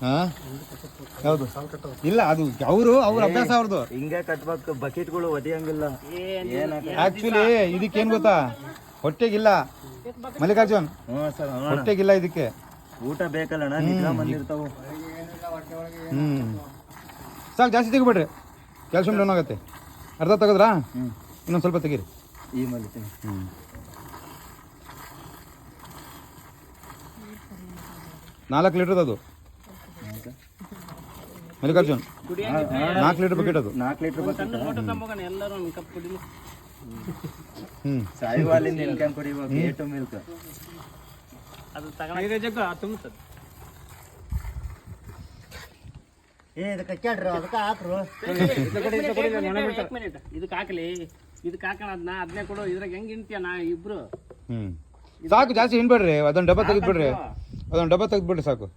ಹಾ ಹೌದು ಇಲ್ಲ ಅದು ಅವ್ರ ಅಭ್ಯಾಸ ಅವ್ರದ್ದು ಹಿಂಗೆ ಕಟ್ಬೇಕು ಬಕೆಟ್ಗಳು ಒದಿಯಂಗಿಲ್ಲ ಆಕ್ಚುಲಿ ಇದಕ್ಕೇನ್ ಗೊತ್ತಾ ಹೊಟ್ಟೆಗಿಲ್ಲ ಮಲ್ಲಿಕಾರ್ಜುನ್ ಸರ್ ಹೊಟ್ಟೆಗಿಲ್ಲ ಇದಕ್ಕೆ ಊಟ ಬೇಕಲ್ಲಣ್ಣ ನಿದ್ರಾ ಬಂದಿರ್ತಾವು ಸಾಕು ಜಾಸ್ತಿ ತೆಗಿಬಿಡ್ರಿ ಕ್ಯಾಲ್ಸಿಯಂ ಡೌನ್ ಆಗುತ್ತೆ ಅರ್ಧ ತೆಗೆದ್ರಾ ಇನ್ನೊಂದು ಸ್ವಲ್ಪ ತೆಗೀರಿ ಈ ಮಲಿತೀನಿ 4 ಲೀಟರ್ ಅದು ಮಲ್ಲಿಕಾರ್ಜುನ್ 4 ಲೀಟರ್ ಬಕೆಟ್ ಅದು 4 ಲೀಟರ್ ಬಕೆಟ್ ಎಲ್ಲರೂ ಕಪ್ ಕುಡಿಲಿ ಸಾಯಿವಾಲಿಂದ ಇನ್ಕಮ್ ಕುಡಿಬೇಕು ಏಟು ಮಿಲ್ಕ್ ಅದು ತಗೊಂಡು ಜಗ್ಗ ತುಂಬುತ್ತದೆ ಇದಕ್ಕೆ ಕೇಳ್ರಿ ಅದಕ್ಕೆ ಹಾಕ್ರು ಇದಕ್ಕೆ ಹಾಕಲಿ ಇದಕ್ಕೆ ಹಾಕೋಣ ಅದನ್ನೇ ಕೊಡು ಇದ್ರಾಗ ಹೆಂಗ್ ಇಂತೀಯ ನಾ ಇಬ್ರು ಸಾಕು ಜಾಸ್ತಿ ಹಿಂಡ್ಬೇಡ್ರಿ ಅದೊಂದು ಡಬ್ಬ ತೆಗೆದ್ಬಿಡ್ರಿ ಸಾಕು